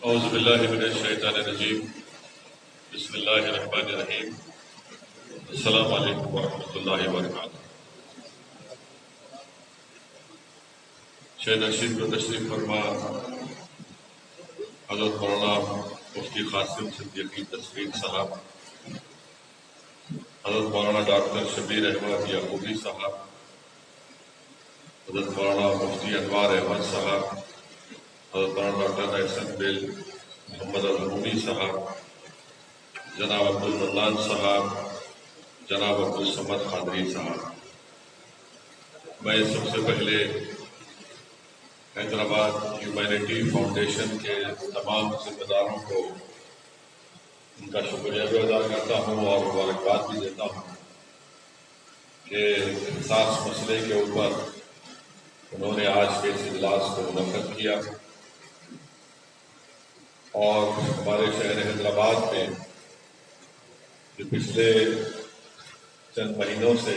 اعوذ باللہ من الشیطان الرجیم بسم اللہ الرحمن الرحیم السلام علیکم ورحمۃ اللہ وبرکاتہ۔ شہید رشید کو تشریف فرما حضرت مولانا مفتی قاسم صدیقی تسلیم صاحب، حضرت مولانا ڈاکٹر شبیر احمد یعقوبی صاحب، حضرت مولانا مفتی انوار احمد صاحب، حضرت مولانا ڈاکٹر احسن بل محمد الرومی صاحب، جناب عبدالمنان صاحب، جناب عبدالصمد قادری صاحب، میں سب سے پہلے حیدرآباد ہیومینٹی فاؤنڈیشن کے تمام ذمہ داروں کو ان کا شکریہ بھی ادا کرتا ہوں اور مبارکباد بھی دیتا ہوں کہ حساس مسئلے کے اوپر انہوں نے آج کے اس اجلاس کو منعقد کیا اور ہمارے شہر حیدرآباد میں جو پچھلے چند مہینوں سے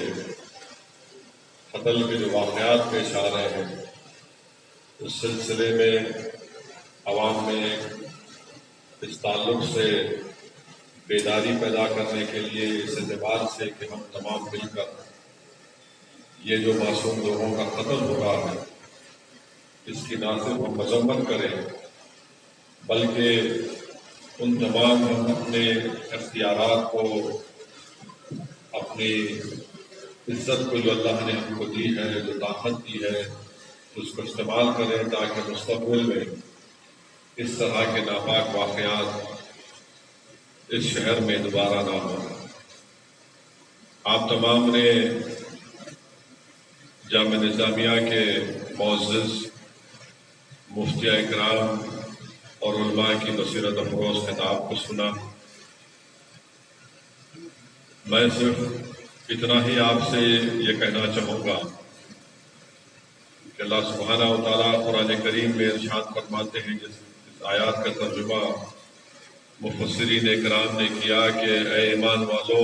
قتل کے جو واقعات پیش آ رہے ہیں اس سلسلے میں عوام میں اس تعلق سے بیداری پیدا کرنے کے لیے اس اعتبار سے کہ ہم تمام مل کر یہ جو معصوم لوگوں کا قتل ہو رہا ہے اس کی نہ صرف ہم مذمت کریں بلکہ ان تمام ہم اپنے اختیارات کو، اپنی عزت کو جو اللہ نے ہم کو دی ہے، جو طاقت دی ہے، اس کو استعمال کریں تاکہ مستقبل میں اس طرح کے ناپاک واقعات اس شہر میں دوبارہ نہ ہوں۔ آپ تمام نے جامعہ نظامیہ کے معزز مفتیہ اکرام اور علماء کی بصیرت افروز خطاب کو سنا۔ میں صرف اتنا ہی آپ سے یہ کہنا چاہوں گا کہ اللہ سبحانہ و تعالیٰ قرآن کریم میں ارشاد فرماتے ہیں، جس آیات کا ترجمہ مفسرین اکرام نے کیا کہ اے ایمان والو،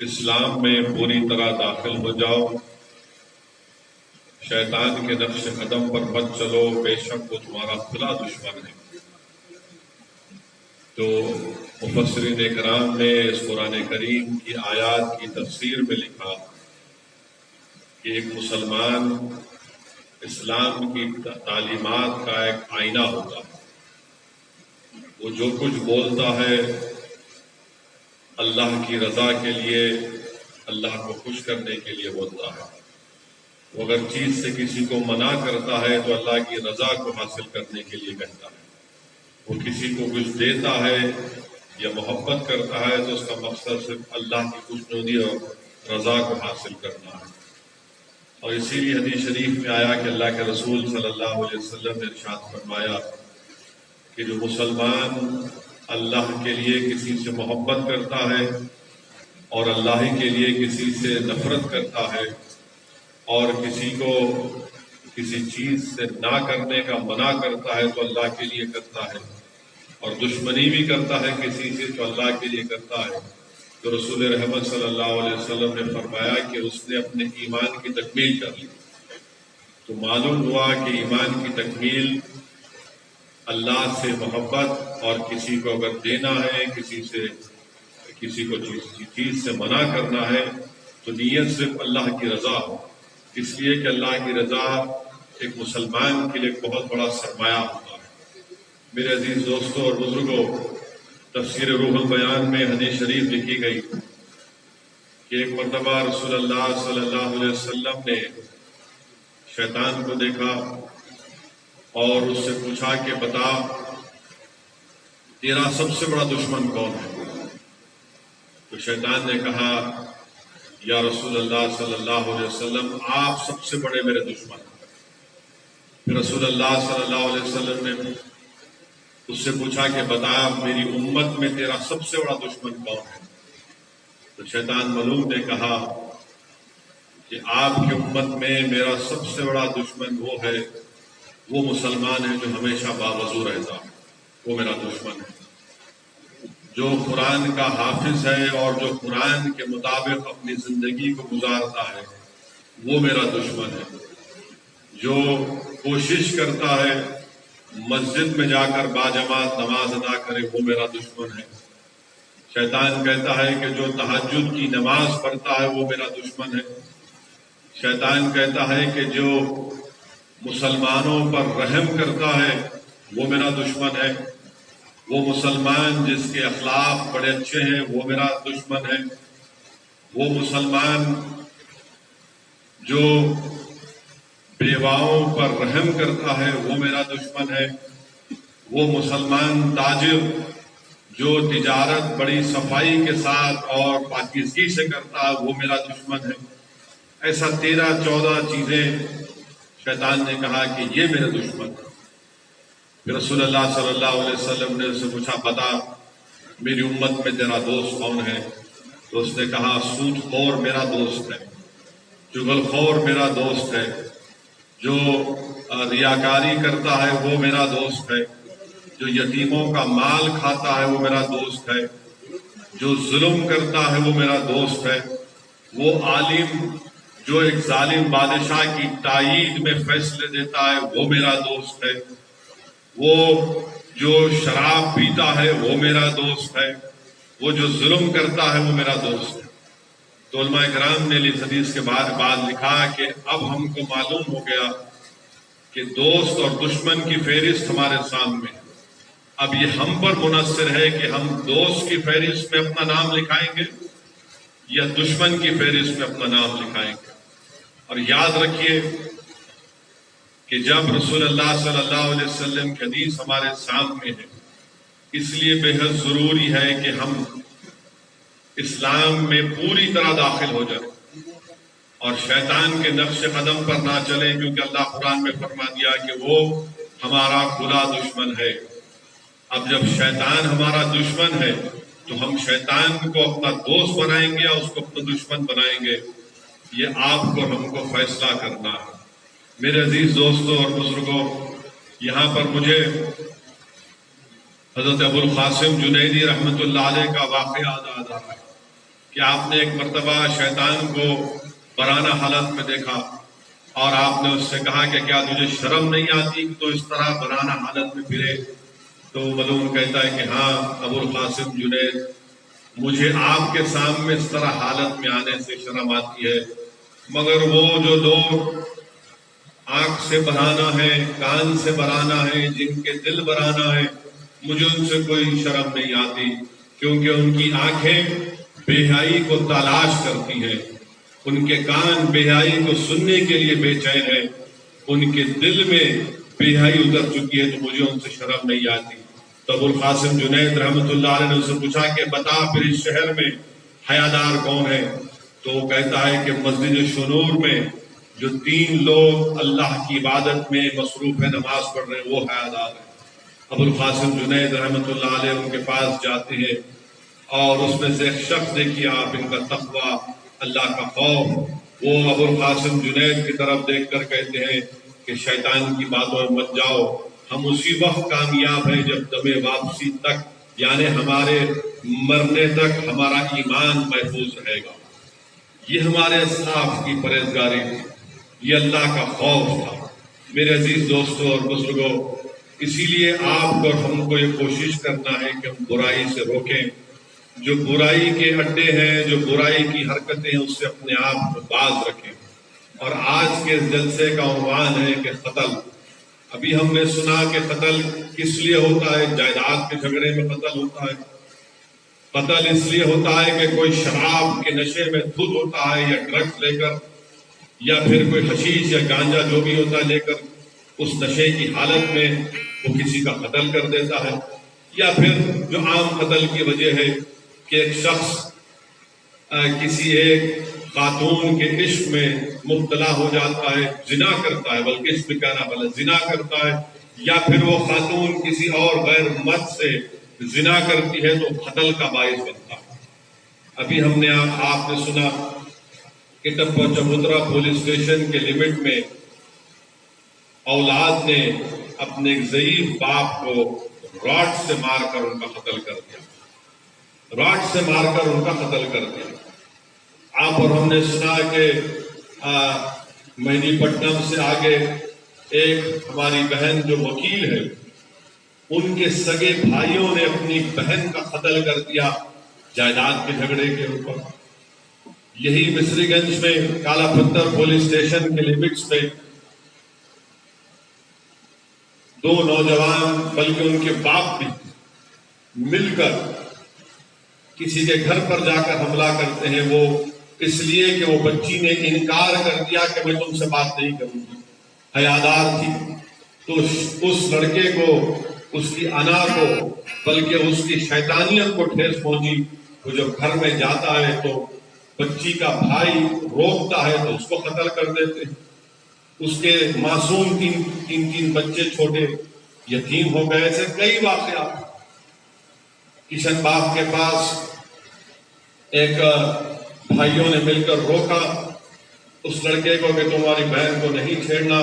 اسلام میں پوری طرح داخل ہو جاؤ، شیطان کے نقش قدم پر مت چلو، بے شک وہ تمہارا کھلا دشمن ہے۔ تو مفسرین اکرام نے اس قرآن کریم کی آیات کی تفسیر میں لکھا کہ ایک مسلمان اسلام کی تعلیمات کا ایک آئینہ ہوتا ہے، وہ جو کچھ بولتا ہے اللہ کی رضا کے لیے، اللہ کو خوش کرنے کے لیے بولتا ہے، وہ اگر چیز سے کسی کو منع کرتا ہے تو اللہ کی رضا کو حاصل کرنے کے لیے کہتا ہے، وہ کسی کو کچھ دیتا ہے یا محبت کرتا ہے تو اس کا مقصد صرف اللہ کی خوشنودی اور رضا کو حاصل کرنا ہے۔ اور اسی لیے حدیث شریف میں آیا کہ اللہ کے رسول صلی اللہ علیہ وسلم نے ارشاد فرمایا کہ جو مسلمان اللہ کے لیے کسی سے محبت کرتا ہے اور اللہ ہی کے لیے کسی سے نفرت کرتا ہے اور کسی کو کسی چیز سے نہ کرنے کا منع کرتا ہے تو اللہ کے لیے کرتا ہے، اور دشمنی بھی کرتا ہے کسی سے تو اللہ کے لیے کرتا ہے، تو رسول رحمت صلی اللہ علیہ وسلم نے فرمایا کہ اس نے اپنے ایمان کی تکمیل کر لی۔ تو معلوم ہوا کہ ایمان کی تکمیل اللہ سے محبت، اور کسی کو اگر دینا ہے، کسی کو چیز سے منع کرنا ہے تو نیت صرف اللہ کی رضا ہو، اس لیے کہ اللہ کی رضا ایک مسلمان کے لیے ایک بہت بڑا سرمایہ ہوتا ہے۔ میرے عزیز دوستوں اور بزرگوں، تفسیر روح البیان میں حدیث شریف لکھی گئی کہ ایک مرتبہ رسول اللہ صلی اللہ علیہ وسلم نے شیطان کو دیکھا اور اس سے پوچھا کہ بتا تیرا سب سے بڑا دشمن کون ہے؟ تو شیطان نے کہا یا رسول اللہ صلی اللہ علیہ وسلم، آپ سب سے بڑے میرے دشمن ہیں۔ پھر رسول اللہ صلی اللہ علیہ وسلم نے اس سے پوچھا کہ بتا میری امت میں تیرا سب سے بڑا دشمن کون ہے؟ تو شیطان ملعون نے کہا کہ آپ کی امت میں میرا سب سے بڑا دشمن وہ ہے، وہ مسلمان ہے جو ہمیشہ باوضو رہتا ہے، وہ میرا دشمن ہے۔ جو قرآن کا حافظ ہے اور جو قرآن کے مطابق اپنی زندگی کو گزارتا ہے وہ میرا دشمن ہے۔ جو کوشش کرتا ہے مسجد میں جا کر باجماعت نماز ادا کرے وہ میرا دشمن ہے۔ شیطان کہتا ہے کہ جو تہجد کی نماز پڑھتا ہے وہ میرا دشمن ہے۔ شیطان کہتا ہے کہ جو مسلمانوں پر رحم کرتا ہے وہ میرا دشمن ہے۔ وہ مسلمان جس کے اخلاق بڑے اچھے ہیں وہ میرا دشمن ہے۔ وہ مسلمان جو بیواؤں پر رحم کرتا ہے وہ میرا دشمن ہے۔ وہ مسلمان تاجر جو تجارت بڑی صفائی کے ساتھ اور پاکیزگی سے کرتا ہے وہ میرا دشمن ہے۔ ایسا 13-14 چیزیں شیطان نے کہا کہ یہ میرے دشمن ہے۔ پھر رسول اللہ صلی اللہ علیہ وسلم نے اس سے پوچھا بتا میری امت میں تیرا دوست کون ہے؟ تو اس نے کہا سود خور میرا دوست ہے، چغل خور میرا دوست ہے، جو ریاکاری کرتا ہے وہ میرا دوست ہے، جو یتیموں کا مال کھاتا ہے وہ میرا دوست ہے، جو ظلم کرتا ہے وہ میرا دوست ہے، وہ عالم جو ایک ظالم بادشاہ کی تائید میں فیصلے دیتا ہے وہ میرا دوست ہے، وہ جو شراب پیتا ہے وہ میرا دوست ہے، وہ جو ظلم کرتا ہے وہ میرا دوست ہے۔ تو علماء کرام نے اس حدیث کے بعد لکھا کہ اب ہم کو معلوم ہو گیا کہ دوست اور دشمن کی فہرست ہمارے سامنے ہے۔ اب یہ ہم پر منحصر ہے کہ ہم دوست کی فہرست میں اپنا نام لکھائیں گے یا دشمن کی فہرست میں اپنا نام لکھائیں گے۔ اور یاد رکھیے کہ جب رسول اللہ صلی اللہ علیہ وسلم کی حدیث ہمارے سامنے ہے اس لیے بے حد ضروری ہے کہ ہم اسلام میں پوری طرح داخل ہو جائیں اور شیطان کے نقش قدم پر نہ چلیں، کیونکہ اللہ قرآن میں فرما دیا کہ وہ ہمارا کھلا دشمن ہے۔ اب جب شیطان ہمارا دشمن ہے تو ہم شیطان کو اپنا دوست بنائیں گے یا اس کو اپنا دشمن بنائیں گے، یہ آپ کو ہم کو فیصلہ کرنا ہے۔ میرے عزیز دوستوں اور بزرگوں، یہاں پر مجھے حضرت ابو القاسم جنیدی رحمۃ اللہ علیہ کا واقعہ یاد آ رہا ہے کہ آپ نے ایک مرتبہ شیطان کو برانہ حالت میں دیکھا اور آپ نے اس سے کہا کہ کیا تجھے شرم نہیں آتی کہ تو اس طرح برانہ حالت میں پھرے؟ تو ملعون کہتا ہے کہ ہاں ابو القاسم جنید، مجھے آپ کے سامنے اس طرح حالت میں آنے سے شرم آتی ہے، مگر وہ جو لوگ آنکھ سے برانا ہے، کان سے برانا ہے، جن کے دل برانا ہے، مجھے ان سے کوئی شرم نہیں آتی، کیونکہ ان کی آنکھیں بے حیائی کو تلاش کرتی ہیں، ان کے کان بے حیائی کو سننے کے لیے بے چین ہے، ان کے دل میں بے حیائی اتر چکی ہے، تو مجھے ان سے شرم نہیں آتی۔ تو ابو القاسم جنید رحمۃ اللہ علیہ نے اس سے پوچھا کہ بتا پھر اس شہر میں حیادار کون ہے؟ تو وہ کہتا ہے کہ مسجد شنور میں جو 3 لوگ اللہ کی عبادت میں مصروف ہے، نماز پڑھ رہے ہیں، وہ حیادار ہیں۔ ابو القاسم جنید رحمۃ اللہ علیہ ان کے پاس جاتے ہیں اور اس میں سے ایک شخص دیکھیے آپ، ان کا تقویٰ، اللہ کا خوف، وہ ابو القاسم جنید کی طرف دیکھ کر کہتے ہیں کہ شیطان کی باتوں میں مت جاؤ، ہم اسی وقت کامیاب ہیں جب دم واپسی تک، یعنی ہمارے مرنے تک ہمارا ایمان محفوظ رہے گا۔ یہ ہمارے اسلاف کی پرہیزگاری تھی، یہ اللہ کا خوف تھا۔ میرے عزیز دوستوں اور بزرگوں، اسی لیے آپ کو اور ہم کو یہ کوشش کرنا ہے کہ ہم برائی سے روکیں، جو برائی کے اڈے ہیں، جو برائی کی حرکتیں ہیں، اس سے اپنے آپ کو باز رکھیں۔ اور آج کے جلسے کا عنوان ہے کہ قتل۔ ابھی ہم نے سنا کہ قتل کس لیے ہوتا ہے؟ جائیداد کے جھگڑے میں قتل ہوتا ہے۔ قتل اس لیے ہوتا ہے کہ کوئی شراب کے نشے میں دھت ہوتا ہے یا ڈرگس لے کر، یا پھر کوئی حشیش یا گانجا جو بھی ہوتا ہے لے کر اس نشے کی حالت میں وہ کسی کا قتل کر دیتا ہے، یا پھر جو عام قتل کی وجہ ہے کہ ایک شخص کسی ایک خاتون کے عشق میں مبتلا ہو جاتا ہے، زنا کرتا ہے، بلکہ اس میں کہنا غلط، زنا کرتا ہے، یا پھر وہ خاتون کسی اور غیر مرد سے زنا کرتی ہے تو قتل کا باعث بنتا ہے۔ ابھی ہم نے آپ نے سنا کہ ٹپا چبوترا پولیس اسٹیشن کے لمٹ میں اولاد نے اپنے ایک ضعیف باپ کو راڈ سے مار کر ان کا قتل کر دیا، راڈ سے مار کر ان کا قتل کر دیا۔ آپ اور ہم نے سنا کہ مہدی پٹنم سے آگے ایک ہماری بہن جو وکیل ہے ان کے سگے بھائیوں نے اپنی بہن کا قتل کر دیا جائیداد کے جھگڑے کے اوپر۔ یہی مصری گنج میں کالا پتھر پولیس اسٹیشن کے لمٹس میں 2 نوجوان بلکہ ان کے باپ بھی مل کر کسی کے گھر پر جا کر حملہ کرتے ہیں، وہ اس لیے کہ وہ بچی نے انکار کر دیا کہ میں تم سے بات نہیں کروں گی، حیادار تھی۔ تو اس لڑکے کو، اس کی انا کو، بلکہ اس کی شیطانیت کو ٹھیس پہنچی۔ وہ جب گھر میں جاتا ہے تو بچی کا بھائی روکتا ہے تو اس کو قتل کر دیتے ہیں۔ اس کے معصوم تین بچے چھوٹے یتیم ہو گئے۔ ایسے کئی واقعات۔ کشن باغ کے پاس ایک بھائیوں نے مل کر روکا اس لڑکے کو کہ تمہاری بہن کو نہیں چھیڑنا،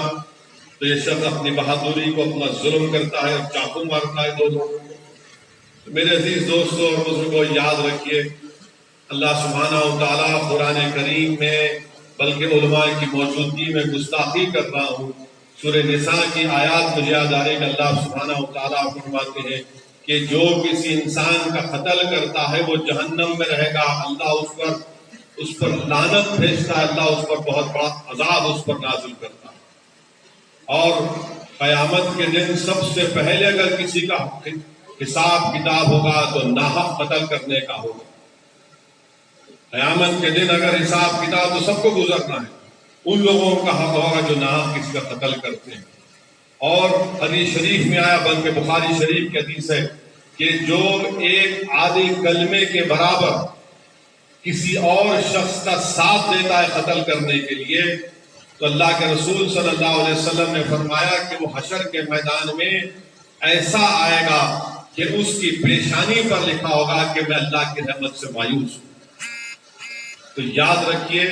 تو یہ شخص اپنی بہادری کو اپنا ظلم کرتا ہے اور چاقو مارتا ہے 2 لوگوں کو۔ میرے عزیز دوستوں اور بزرگوں، یاد رکھیے اللہ سبحانہ و تعالیٰ قرآن کریم میں، بلکہ علماء کی موجودگی میں گستاخی کر رہا ہوں، سورہ نساء کی آیات مجھے یاد آ رہی کہ اللہ سبحانہ و تعالیٰ فرماتے ہیں کہ جو کسی انسان کا قتل کرتا ہے وہ جہنم میں رہے گا، اللہ اس پر لعنت بھیجتا ہے، اللہ اس پر بہت بڑا عذاب اس پر نازل کرتا ہے۔ اور قیامت کے دن سب سے پہلے اگر کسی کا حساب کتاب ہوگا تو ناحق قتل کرنے کا ہوگا۔ قیامت کے دن اگر حساب کتاب تو سب کو گزرنا ہے، ان لوگوں کا حق ہوگا جو ناحق کسی کا قتل کرتے ہیں۔ اور حدیث شریف میں آیا، بلکہ بخاری شریف کی حدیث ہے کہ جو ایک آدھی کلمے کے برابر کسی اور شخص کا ساتھ دیتا ہے قتل کرنے کے لیے، تو اللہ کے رسول صلی اللہ علیہ وسلم نے فرمایا کہ وہ حشر کے میدان میں ایسا آئے گا کہ اس کی پیشانی پر لکھا ہوگا کہ میں اللہ کی رحمت سے مایوس ہوں۔ تو یاد رکھیے،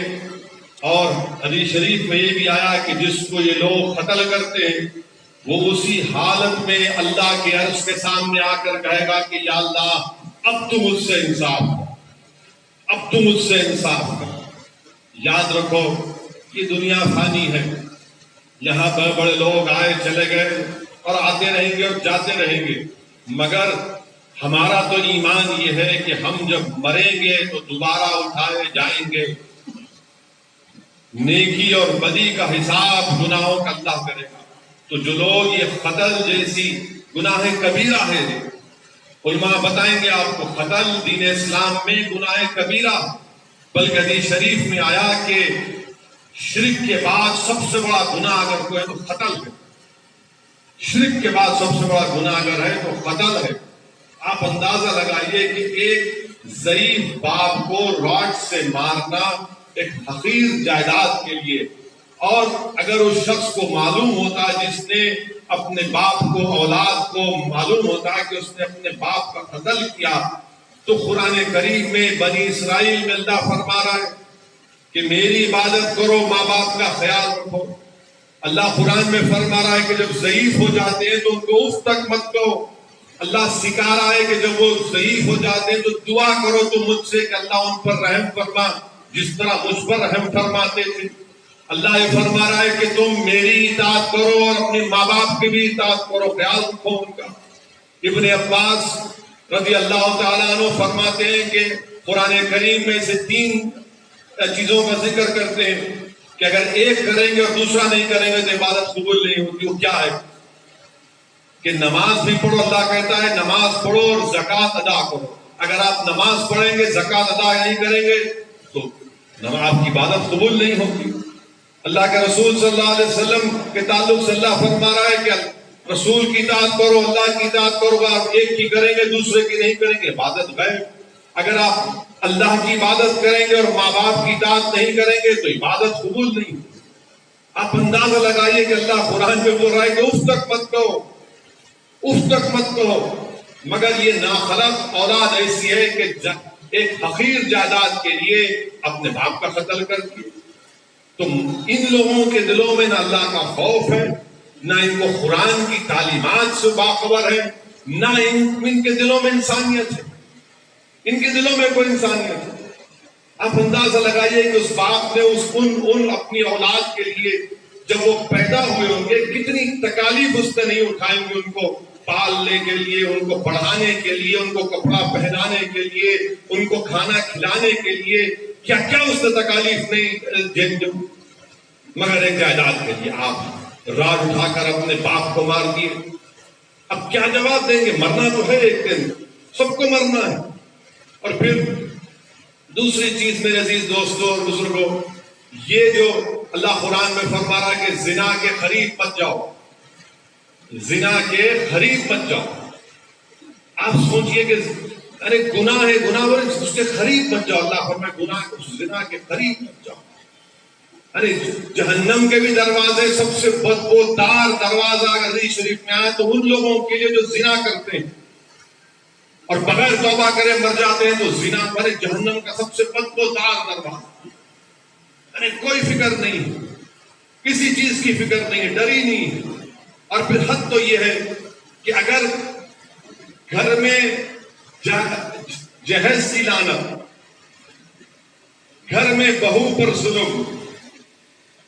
اور حدیث شریف میں یہ بھی آیا کہ جس کو یہ لوگ قتل کرتے ہیں وہ اسی حالت میں اللہ کے عرش کے سامنے آ کر کہے گا کہ یا اللہ اب تو مجھ سے انصاف کر، اب تو مجھ سے انصاف کر۔ یاد رکھو یہ دنیا فانی ہے، یہاں بڑے بڑے لوگ آئے چلے گئے اور آتے رہیں گے اور جاتے رہیں گے، مگر ہمارا تو ایمان یہ ہے کہ ہم جب مریں گے تو دوبارہ اٹھائے جائیں گے۔ نیکی اور بدی کا حساب گناہوں کا اللہ کرے گا۔ تو جو لوگ یہ قتل جیسی گناہ کبیرہ ہے، علماء بتائیں گے آپ کو قتل دین اسلام میں گناہ کبیرہ، بلکہ حدیث شریف میں آیا کہ شرک کے بعد سب سے بڑا گناہ اگر کوئی ہے تو قتل ہے۔ شرک کے بعد سب سے بڑا گناہ اگر ہے تو قتل ہے۔ آپ اندازہ لگائیے کہ ایک ضعیف باپ کو راڈ سے مارنا ایک حقیر جائیداد کے لیے، اور اگر اس شخص کو معلوم ہوتا ہے، جس نے اپنے باپ کو، اولاد کو معلوم ہوتا ہے کہ اس نے اپنے باپ کا قتل کیا، تو قرآن کریم میں بنی اسرائیل میں اللہ فرما رہا ہے کہ میری عبادت کرو، ماں باپ کا خیال رکھو۔ اللہ قرآن میں فرما رہا ہے کہ جب ضعیف ہو جاتے ہیں تو ان کو اف تک مت کہو۔ اللہ سکھا رہا ہے کہ جب وہ ضعیف ہو جاتے ہیں تو دعا کرو تو مجھ سے کہ اللہ ان پر رحم فرما جس طرح مجھ پر رحم فرماتے تھے۔ اللہ یہ فرما رہا ہے کہ تم میری اطاعت کرو اور اپنے ماں باپ کی بھی اطاعت کرو، خیال رکھو ان کا۔ ابن عباس رضی اللہ تعالیٰ عنہ فرماتے ہیں کہ قرآن کریم میں سے 3 چیزوں کا ذکر کرتے ہیں کہ اگر ایک کریں گے اور دوسرا نہیں کریں گے تو عبادت قبول نہیں ہوتی۔ وہ کیا ہے کہ نماز بھی پڑھو، اللہ کہتا ہے نماز پڑھو اور زکوٰۃ ادا کرو۔ اگر آپ نماز پڑھیں گے، زکوٰۃ ادا نہیں کریں گے تو آپ کی عبادت قبول نہیں ہوگی۔ اللہ کے رسول صلی اللہ علیہ وسلم کے تعلق سے اللہ فرما رہا ہے کہ رسول کی اطاعت کرو، اللہ کی اطاعت کرو، آپ ایک کی کریں گے دوسرے کی نہیں کریں گے، عبادت غیر۔ اگر آپ اللہ کی عبادت کریں گے اور ماں باپ کی اطاعت نہیں کریں گے تو عبادت قبول نہیں۔ آپ اندازہ لگائیے کہ اللہ قرآن میں بول رہا ہے کہ اف تک مت کہو، اف تک مت کہو، مگر یہ ناخلق اولاد ایسی ہے کہ ایک حقیر جائیداد کے لیے اپنے باپ کا قتل کر دیا۔ تو ان لوگوں کے دلوں میں نہ اللہ کا خوف ہے، نہ ان کو قرآن کی تعلیمات سے باخبر ہے، نہ ان کے دلوں میں انسانیت ہے، ان کے دلوں میں کوئی انسانیت ہے۔ آپ اندازہ لگائیے کہ اس باپ نے ان اپنی اولاد کے لیے جب وہ پیدا ہوئے ہوں گے کتنی تکالیف اس نے نہیں اٹھائیں گے ان کو پالنے کے لیے، ان کو پڑھانے کے لیے، ان کو کپڑا پہنانے کے لیے، ان کو کھانا کھلانے کے لیے، کیا کیا اس نے تکالیف نہیں، مگر ایک جائیداد کے لیے آپ راڈ اٹھا کر اپنے باپ کو مار دیے۔ اب کیا جواب دیں گے؟ مرنا تو ہے ایک دن، سب کو مرنا ہے۔ اور پھر دوسری چیز میرے عزیز دوستوں اور بزرگوں، یہ جو اللہ قرآن میں فرما رہا ہے کہ زنا کے قریب مت جاؤ، زنا کے قریب مت جاؤ۔ آپ سوچئے کہ ارے گناہ ہے، گناہ ہے، اس کے قریب مت جاؤ۔ اللہ فرمائے گناہ زنا کے قریب مت جاؤ۔ ارے جہنم کے بھی دروازے، سب سے بدبودار دروازہ اگر حدیث شریف میں آئے تو ان لوگوں کے لیے جو زنا کرتے ہیں اور بغیر توبہ کرے مر جاتے ہیں، تو زنا پر جہنم کا سب سے بدبودار دروازہ۔ ارے کوئی فکر نہیں، کسی چیز کی فکر نہیں، ڈر ہی نہیں۔ اور پھر حد تو یہ ہے کہ اگر گھر میں جہیز کی لعنت، گھر میں بہو پر ظلم،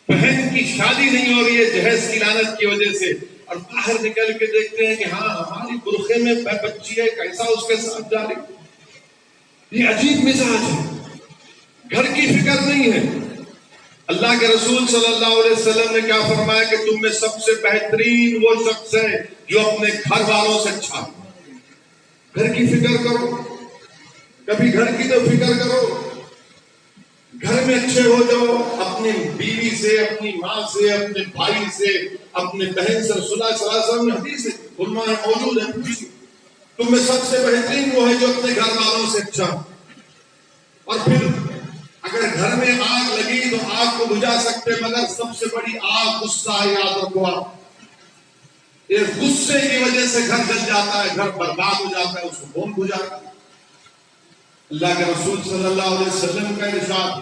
بہن کی شادی نہیں ہو رہی ہے جہیز کی لعنت کی وجہ سے، اور باہر نکل کے دیکھتے ہیں کہ ہاں ہماری برقعے میں بچی ہے، کیسا اس کے ساتھ جا رہی، یہ عجیب مزاج ہے، گھر کی فکر نہیں ہے۔ اللہ کے رسول صلی اللہ علیہ وسلم نے کیا فرمایا کہ تم میں سب سے بہترین وہ شخص ہے جو اپنے گھر والوں سے اچھا ہے۔ گھر کی فکر کرو، کبھی گھر کی تو فکر کرو، گھر میں اچھے ہو جاؤ، اپنی بیوی سے، اپنی ماں سے، اپنے بھائی سے، اپنے بہن سے۔ رسول اللہ صلی اللہ علیہ وسلم نے حدیث علماء موجود ہے، تم میں سب سے بہترین وہ ہے جو اپنے گھر والوں سے اچھا۔ اور پھر اگر گھر میں آگ لگی تو آگ کو بجھا سکتے، مگر سب سے بڑی آگ غصہ ہے، یاد رکھو آپ، یہ غصے کی وجہ سے گھر جل جاتا ہے، گھر برباد ہو جاتا ہے، اس کو کون بجھاتا ہے؟ اللہ کے رسول صلی اللہ علیہ وسلم کا ارشاد،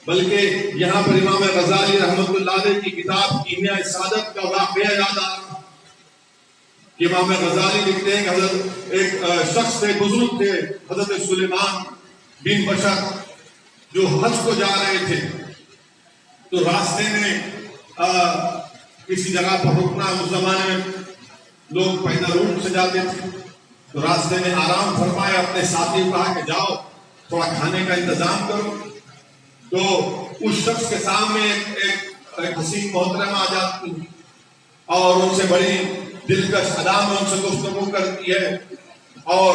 بلکہ یہاں پر امام غزالی رحمۃ اللہ علیہ کی کتاب کیمیاء سعادت کا واقعہ یاد آ رہا کہ امام غزالی لکھتے ہیں کہ حضرت ایک شخص تھے، بزرگ تھے، حضرت سلیمان بن بشر، جو حج کو جا رہے تھے، تو راستے میں کسی جگہ پر رکنا، اس زمانے میں لوگ پیدل اونٹ سے جاتے تھے، تو راستے میں آرام فرمایا، اپنے ساتھی کو کہا کہ جاؤ تھوڑا کھانے کا انتظام کرو۔ تو اس شخص کے سامنے ایک حسین محترمہ آ جاتی ہے اور ان سے بڑی دلکش ادا میں ان سے گفتگو کرتی ہے اور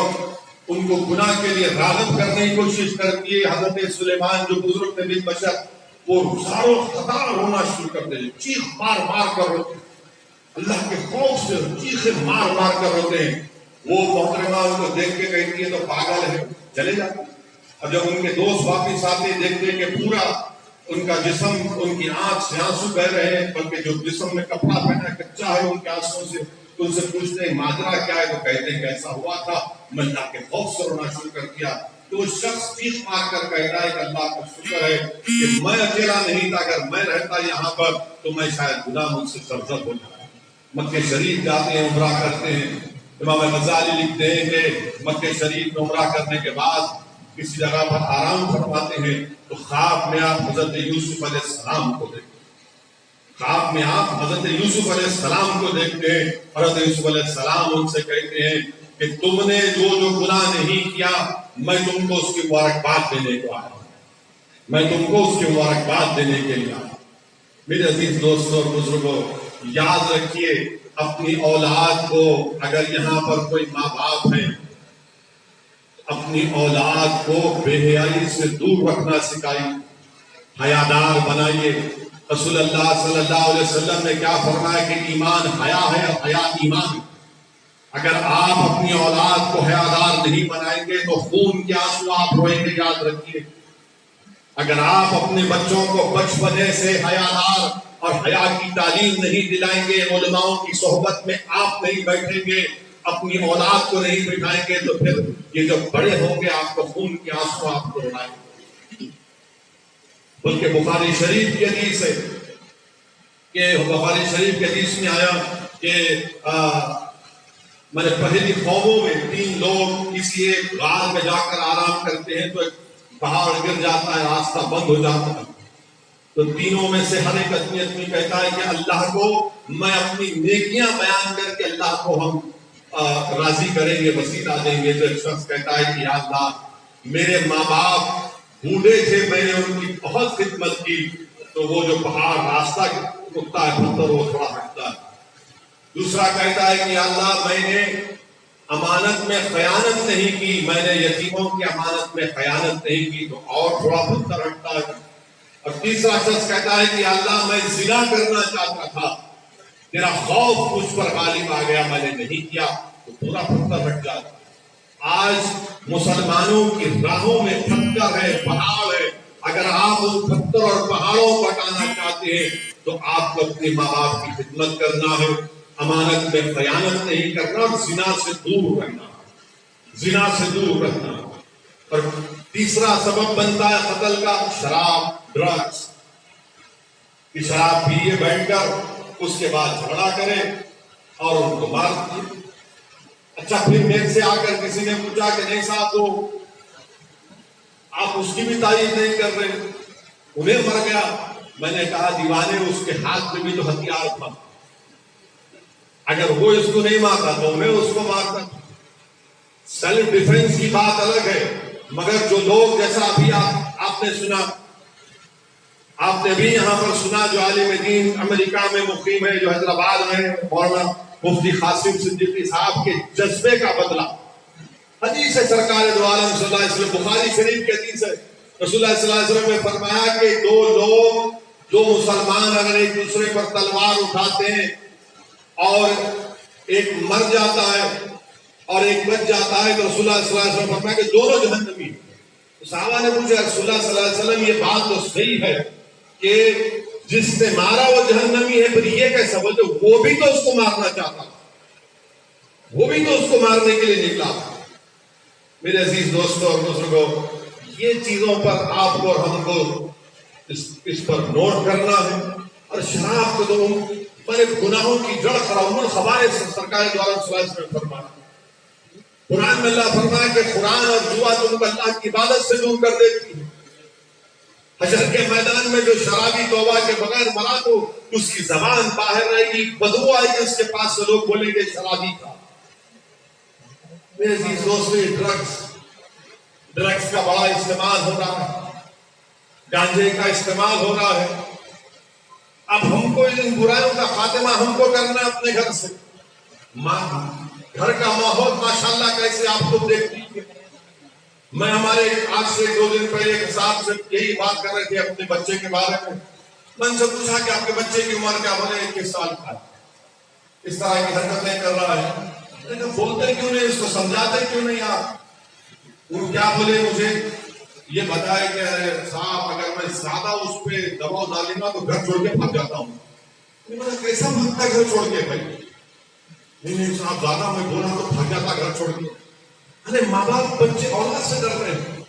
ان کو گناہ کے لیے راغب کرنے کی کوشش کرتی ہے۔ حضرت سلیمان جو بزرگ تھے بن بشر، وہ زاروں خطا ہونا شروع کر دے، چیخ مار مار کر روتے ہیں، اللہ کے خوف سے چیخیں مار مار کر روتے ہیں۔ وہ محترمہ ان کو دیکھ کے کہتی ہے تو پاگل ہے، چلے جاتے۔ اور جب ان کے دوست واپس آتے دیکھتے کہ پورا ان کا جسم، ان کی آنکھ سے آنسو بہ رہے ہیں، بلکہ جو جسم میں کپڑا پہنا کچا ہے ان کے آنسوں سے، تو ان سے پوچھتے ہیں ماجرا کیا ہے؟ تو کہتے ہیں کہ ایسا ہوا تھا، میں اللہ کے خوف سے رونا شروع کر دیا۔ تو اس شخص چیخ مار کر کہتا ہے کہ اللہ کا شکر ہے کہ میں اکیلا نہیں تھا، اگر میں رہتا یہاں پر تو میں شاید گناہ مجھ سے سرزد ہو جاتا۔ مکہ شریف جاتے ہیں، عمرہ کرتے ہیں۔ امام غزالی لکھتے ہیں کہ مکہ شریف میں عمرہ کرنے کے بعد کسی جگہ پر آرام فرماتے ہیں تو خواب میں آپ حضرت یوسف علیہ السلام کو دیکھتے ہیں، خواب میں آپ حضرت یوسف علیہ السلام کو دیکھتے ہیں۔ حضرت یوسف علیہ السلام ان سے کہتے ہیں کہ تم نے جو گناہ نہیں کیا، میں تم کو اس کی مبارکباد دینے کو آیا ہوں، میں تم کو اس کی مبارکباد دینے کے لیے آیا ہوں۔ میرے عزیز دوستوں اور بزرگوں، یاد رکھیے اپنی اولاد کو، اگر یہاں پر کوئی ماں باپ ہیں، اپنی اولاد کو بے حیائی سے دور رکھنا سکھائیے، حیادار بنائیے۔ رسول اللہ صلی اللہ علیہ وسلم نے کیا فرمایا کہ ایمان حیا ہے اور حیا ایمان ہے۔ اگر آپ اپنی اولاد کو حیادار نہیں بنائیں گے تو خون کے آنسو آپ روئیں گے، یاد رکھیے۔ اگر آپ اپنے بچوں کو بچپنے سے حیادار اور حیا کی تعلیم نہیں دلائیں گے، علماؤں کی صحبت میں آپ نہیں بیٹھیں گے، اپنی اولاد کو نہیں بٹھائیں گے، تو پھر یہ جب بڑے ہوں گے آپ کو خون کے آنسو آپ کو روائیں گے۔ بلکہ بخاری شریف کی حدیث ہے کہ بخاری شریف کی حدیث میں آیا کہ میں نے پہلی قوموں میں 3 لوگ کسی ایک غار میں جا کر آرام کرتے ہیں تو ایک پہاڑ گر جاتا ہے، راستہ بند ہو جاتا ہے، تو تینوں میں سے ہر ایک آدمی کہتا ہے کہ اللہ کو میں اپنی نیکیاں بیان کر کے اللہ کو ہم راضی کریں گے، وسیلہ دیں گے۔ تو ایک شخص کہتا ہے کہ یا اللہ میرے ماں باپ بوڑھے تھے، میں نے ان کی بہت خدمت کی، تو وہ جو پہاڑ راستہ اٹھتا ہے پتھر وہ تھوڑا ہٹتا ہے۔ دوسرا کہتا ہے کہ یا اللہ میں نے امانت میں خیانت نہیں کی، میں نے یتیموں کی امانت میں خیانت نہیں کی، تو اور تھوڑا پتھر ہٹتا ہے۔ اور تیسرا شخص کہتا ہے کہ اللہ میں زنا کرنا چاہتا تھا، تیرا خوف مجھ پر غالب آ گیا، میں نے نہیں کیا، تو پورا پتھر ہٹ جاتا۔ آج مسلمانوں کی راہوں میں پتھر ہے، پہاڑ ہے، اگر آپ ان پتھر اور پہاڑوں کو ہٹانا چاہتے ہیں تو آپ کو اپنے ماں باپ کی خدمت کرنا ہے، امانت میں خیانت نہیں کرنا، اور زنا سے دور رہنا، زنا سے دور رہنا۔ اور تیسرا سبب بنتا ہے قتل کا شراب، ڈرگس، کہ شراب پیے بیٹھ کر اس کے بعد جھگڑا کرے اور ان کو مار دیے۔ اچھا پھر میرے سے آ کر کسی نے پوچھا کہ نہیں صاحب تو آپ اس کی بھی تعریف نہیں کر رہے، انہیں مر گیا۔ میں نے کہا دیوانے اس کے ہاتھ میں بھی تو ہتھیار تھا، اگر وہ اس کو نہیں مارتا تو میں اس کو مارتا۔ سیلف ڈیفینس کی بات الگ ہے، مگر جو لوگ جیسا ابھی آپ نے سنا، آپ نے بھی یہاں پر سنا، جو عالم دین امریکہ میں مقیم ہے، جو حیدرآباد میں مولانا مفتی قاسم صدیقی صاحب کے جذبے کا بدلہ، حدیث ہے سرکار دو عالم صلی اللہ علیہ وسلم، بخاری شریف کی حدیث ہے، رسول اللہ صلی اللہ علیہ وسلم نے فرمایا کہ دو لوگ، دو مسلمان اگر ایک دوسرے پر تلوار اٹھاتے ہیں اور ایک مر جاتا ہے اور ایک بچ جاتا ہے، تو رسول اللہ صلی اللہ علیہ وسلم فرمایا کہ دونوں جہنمی ہیں۔ صحابہ نے پوچھا رسول اللہ صلی اللہ علیہ وسلم یہ بات تو صحیح ہے کہ جس نے مارا وہ جہنمی ہے، پھر یہ کیسا؟ بولتے وہ بھی تو اس کو مارنا چاہتا، وہ بھی تو اس کو مارنے کے لیے نکلا تھا۔ میرے عزیز دوستوں اور بزرگوں، یہ چیزوں پر آپ کو اور ہم کو اس پر نوٹ کرنا ہے۔ اور شراب کو تو بڑے گناہوں کی جڑ خراب الخبائث سرکار دو عالم صلی اللہ علیہ وسلم فرمایا۔ قرآن میں اللہ فرمایا کہ قرآن اور دعا تم کو اللہ کی عبادت سے دور کر دیتی ہے۔ حشر کے میدان میں جو شرابی توبہ کے بغیر مرا تو اس کی زبان باہر رہے گی، بدبو آئے گی اس کے پاس سے، لوگ بولیں گے شرابی تھا۔ میرے عزیز دوستو، ڈرگس کا بڑا استعمال ہو رہا ہے، گانجے کا استعمال ہو رہا ہے۔ اب ہم کو ان برائیوں کا خاتمہ ہم کو کرنا ہے اپنے گھر سے۔ گھر کا ماحول ماشاءاللہ کیسے آپ کو دیکھ لیجیے۔ میں ہمارے آج سے 2 دن پہلے ایک صاحب سے یہی بات کر رہے تھے اپنے بچے کے بارے میں۔ میں ان سے پوچھا کہ آپ کے بچے کی عمر کیا؟ بولے 21 سال کا، اس طرح کی حرکتیں کر رہا ہے۔ لیکن بولتے کیوں نہیں، اس کو سمجھاتے کیوں نہیں آپ؟ وہ کیا بولے، مجھے یہ بتائے کہ صاحب اگر میں زیادہ اس پہ دباؤ ڈالوں گا تو گھر چھوڑ کے بھاگ جاتا ہوں۔ کیسا بھاگتا ہے گھر چھوڑ کے؟ بھائی نہیں صاحب زیادہ میں بولا تو بھاگ جاتا گھر چھوڑ کے۔ ارے ماں باپ بچے اولاد سے ڈر رہے ہیں،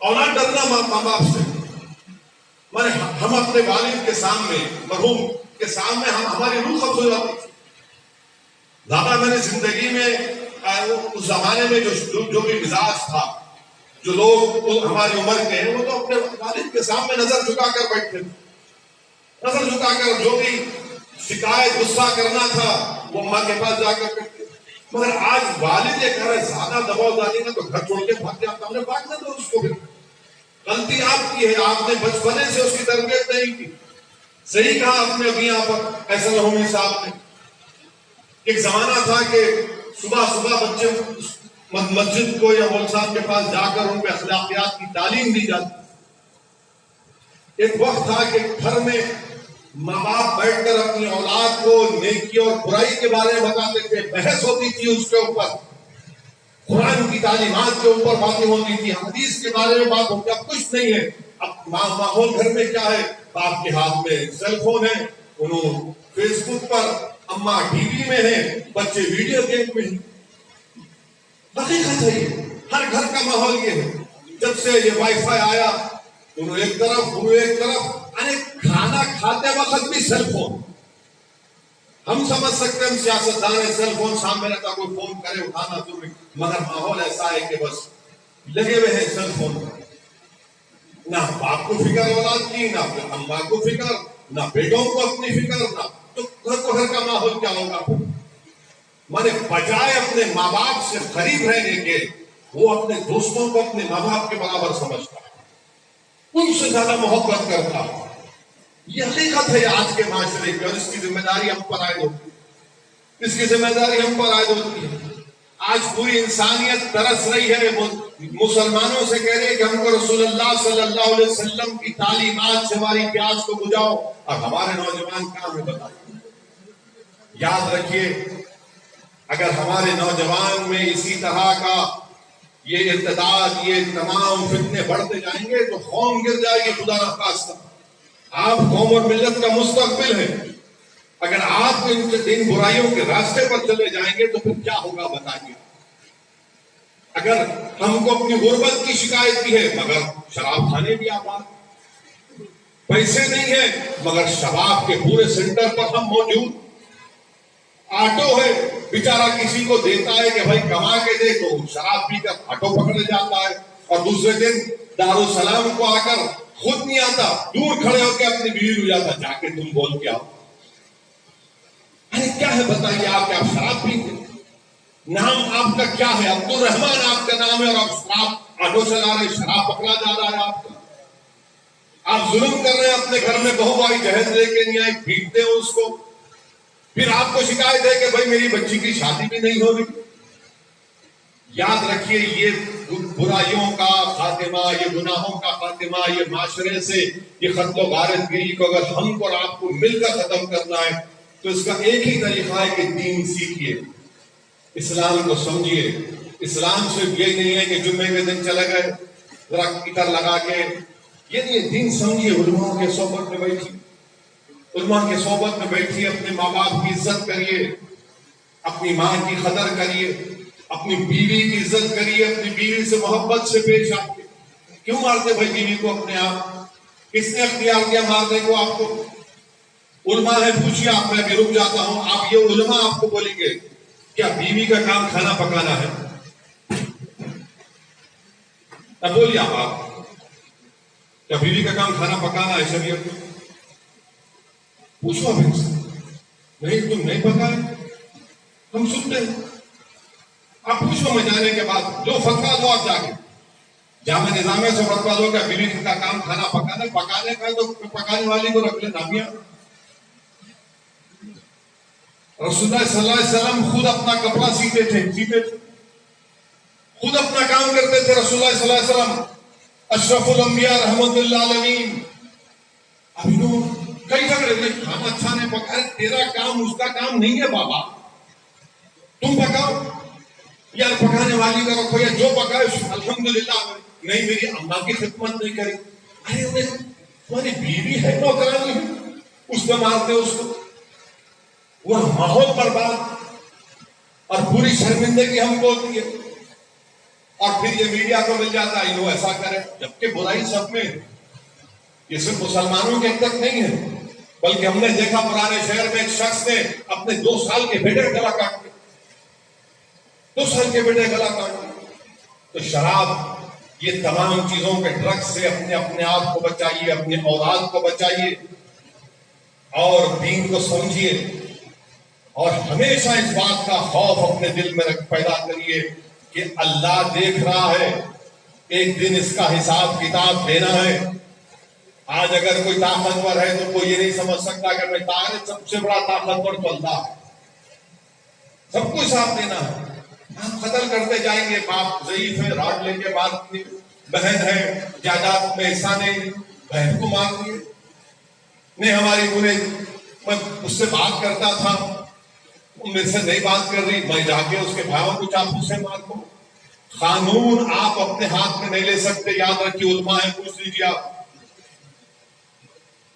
اولاد ڈرنا ماں باپ سے۔ ہم اپنے والد کے سامنے، مرحوم کے سامنے ہماری روح قبض ہو جاتی تھی۔ زیادہ میں نے زندگی میں اس زمانے میں جو بھی مزاج تھا، جو لوگ ہماری عمر کے ہیں، وہ تو اپنے والد کے سامنے نظر جھکا کر بیٹھتے تھے، نظر جھکا کر جو بھی شکایت غصہ کرنا تھا وہ ماں کے پاس جا کر کرتے۔ مگر آج والد یہ کہہ رہے زیادہ دباؤ ڈالیں گا تو گھر چھوڑ کے بھاگ جاتا۔ ہم نے بھاگنا تو اس کو بھی، غلطی آپ کی ہے، آپ نے بچپنے سے اس کی تربیت نہیں کی۔ صحیح کہا آپ نے ابھی یہاں پر ایسا رحمی صاحب نے، ایک زمانہ تھا کہ صبح صبح بچے مسجد کو یا مول صاحب کے پاس جا کر ان کو اخلاقیات کی تعلیم دی جاتی۔ ایک وقت تھا کہ گھر میں ماں باپ بیٹھ کر اپنی اولاد کو نیکی اور برائی کے بارے میں بتاتے تھے، بحث ہوتی تھی اس کے اوپر، قرآن کی تعلیمات کے اوپر باتیں ہوتی تھی، حدیث کے بارے میں بات ہوتی۔ اب کچھ نہیں ہے، اب ماحول گھر میں کیا ہے، باپ کے ہاتھ میں سیل فون ہے، انہوں فیس بک پر، اماں ٹی وی میں ہے، بچے ویڈیو گیم میں ہیں۔ حقیقت ہے یہ، ہر گھر کا ماحول یہ ہے۔ جب سے یہ وائی فائی آیا، انہوں ایک طرف، کھانا کھاتے وقت بھی سیل فون۔ ہم سمجھ سکتے ہیں ہم سیاستدان ہیں، سیل فون سامنے رکھا، کوئی فون کرے اٹھانا ضروری، مگر ماحول ایسا ہے کہ بس لگے ہوئے ہیں سیل فون پر۔ نہ باپ کو فکر اولاد کی، نہ اماں کو فکر، نہ بیٹوں کو اپنی فکر، نہ تو گھر کا ماحول کیا ہوگا؟ مانے بجائے اپنے ماں باپ سے قریب رہنے کے وہ اپنے دوستوں کو اپنے ماں باپ کے برابر سمجھتا ہے، ان سے زیادہ محبت کرتا ہے۔ یہ حقیقت ہے آج کے معاشرے کی، اور اس کی ذمہ داری ہم پر عائد ہوتی ہے، اس کی ذمہ داری ہم پر عائد ہوتی ہے۔ آج پوری انسانیت ترس رہی ہے، مسلمانوں سے کہہ رہی ہے کہ ہم کو رسول اللہ صلی اللہ علیہ وسلم کی تعلیمات سے ہماری پیاس کو بجھاؤ، اور ہمارے نوجوان کہاں ہمیں بتائیں۔ یاد رکھیے، اگر ہمارے نوجوان میں اسی طرح کا یہ ارتداد، یہ تمام فتنے بڑھتے جائیں گے تو قوم گر جائے گی، خدا نخواستہ۔ آپ قوم اور ملت کا مستقبل ہے، اگر آپ ان برائیوں کے راستے پر چلے جائیں گے تو پھر کیا ہوگا بتائیے۔ اگر ہم کو اپنی غربت کی شکایت بھی ہے مگر شراب خانے بھی آباد، پیسے نہیں ہے مگر شراب کے پورے سینٹر پر ہم موجود، آٹو ہے بیچارہ کسی کو دیتا ہے کہ بھائی کما کے دے تو شراب پی کر آٹو پکڑے جاتا ہے، اور دوسرے دن دارالسلام کو آ کر خود نہیں آتا، دور کھڑے ہو کے اپنی بیوی کو جاتا، جا کے تم بول کے آؤ۔ ارے کیا ہے بتائیے، آپ کیا شراب پیتے؟ نام آپ کا کیا ہے؟ عبد الرحمان آپ کا نام ہے، اور آپ شراب آٹو چلا رہے، شراب پکڑا جا رہا ہے آپ کا۔ آپ ظلم کر رہے ہیں، اپنے گھر میں بہو آئی جہیز لے کے نہیں آئی، پیٹتے ہو اس کو، پھر آپ کو شکایت ہے کہ بھائی میری بچی کی شادی بھی نہیں ہو رہی۔ یاد رکھیے، یہ برائیوں کا خاتمہ، یہ گناہوں کا خاتمہ، یہ معاشرے سے یہ قتل و غارت گری کو اگر ہم کو اور آپ کو مل کر ختم کرنا ہے تو اس کا ایک ہی طریقہ ہے کہ دین سیکھیے، اسلام کو سمجھیے۔ اسلام صرف یہ نہیں ہے کہ جمعے کے دن چلے گئے ذرا عطر لگا کے، یہ نہیں، دین سمجھیے۔ علماء کے صحبت میں بیٹھیے، علماء کے صحبت میں بیٹھیے، اپنے ماں باپ کی عزت کریے، اپنی ماں کی قدر کریے، اپنی بیوی کی عزت کریے، اپنی بیوی سے محبت سے پیش آئیے۔ کیوں مارتے بھائی بیوی کو اپنے آپ؟ کس نے اختیار کیا مارنے کو آپ کو؟ علماء ہے، پوچھیے آپ، میں بھی رک جاتا ہوں، آپ یہ علماء آپ کو بولیں گے کیا بیوی کا کام کھانا پکانا ہے؟ اب بولیے آپ کیا بیوی کا کام کھانا پکانا ہے شریعت میں؟ پوچھو آپ ان سے، نہیں تم نہیں پکائے ہم سنتے ہیں۔ آپ پوچھو، میں جانے کے بعد جو فتویٰ دو، آپ جا کے جامع نظامیہ سے فتویٰ دو کہ بیوی کا کام کھانا پکانا، پکانے کا تو پکانے والی کو رکھ لے نامیہ۔ رسول اللہ صلی اللہ علیہ وسلم خود اپنا کپڑا سیتے تھے، خود اپنا کام کرتے تھے رسول اللہ صلی اللہ علیہ وسلم، اشرف الانبیاء رحمت اللہ علیہ۔ ابھی لوگ کئی جگہ تھے، کھانا اچھا نہیں پکا، تیرا کام اس کا کام نہیں ہے بابا، تم پکاؤ، یا پکانے والی کا رکھو، یا جو پکائے الحمدللہ۔ نہیں، میری اماں کی خدمت نہیں کری، ارے تمہاری بیوی ہے نوکرانی، اس میں مارتے اس کو، وہ ماحول برباد اور پوری شرمندگی ہم کو ہوتی ہے۔ اور پھر یہ میڈیا کو مل جاتا ہے انہوں ایسا کرے، جبکہ برائی سب میں ہے، یہ صرف مسلمانوں کے تک نہیں ہے، بلکہ ہم نے دیکھا پرانے شہر میں ایک شخص نے اپنے 2 سال کے بیٹے کا گلا کاٹ دیا، 2 سال کے بیٹے کا گلا کاٹ دیا۔ تو شراب، یہ تمام چیزوں کے ڈرگز سے اپنے آپ کو بچائیے، اپنے اولاد کو بچائیے، اور دین کو سمجھیے، اور ہمیشہ اس بات کا خوف اپنے دل میں پیدا کریے کہ اللہ دیکھ رہا ہے، ایک دن اس کا حساب کتاب دینا ہے۔ آج اگر کوئی طاقتور ہے تو کوئی یہ نہیں سمجھ سکتا کہ میں سب سے بڑا طاقتور تو اللہ ہے، سب کو حساب دینا ہے۔ ہم قتل کرتے جائیں گے، باپ ضعیف ہے، راڈ لے کے مار، بہن ہے جائیداد میں حصہ نہیں، بہن کو مار دیے، نہیں ہماری پورے، میں اس سے بات کرتا تھا، میرے سے نہیں بات کر رہی، میں جا کے اس کے بھائیوں کو چاقو سے مار دوں۔ قانون آپ اپنے ہاتھ میں نہیں لے سکتے، یاد رکھیے، علماء ہے، پوچھ لیجیے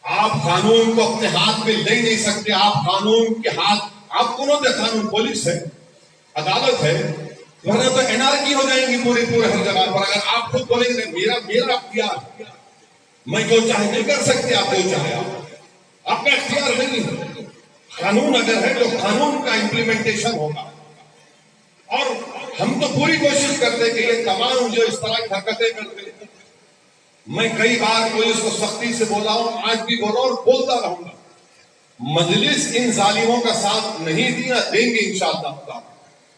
آپ قانون کو اپنے ہاتھ میں لے نہیں سکتے، آپ قانون کے ہاتھ، آپ کونوں دے قانون، پولیس ہے، عدالت ہے، ورنہ تو انارکی ہو جائیں گی پورے ہر جگہ پر۔ اگر آپ خود بولیں گے میرا اختیار، میں جو چاہے نہیں کر سکتے، آپ جو چاہے آپ کا اختیار نہیں ہے۔ قانون اگر ہے تو قانون کا امپلیمنٹیشن ہوگا، اور ہم تو پوری کوشش کرتے کہ یہ تمام جو اس طرح کی حرکتیں کرتے میں کئی بار پولیس کو سختی سے بولا ہوں، آج بھی بولا اور بولتا رہوں گا، مجلس ان ظالموں کا ساتھ نہیں دیا، دیں گے انشاءاللہ،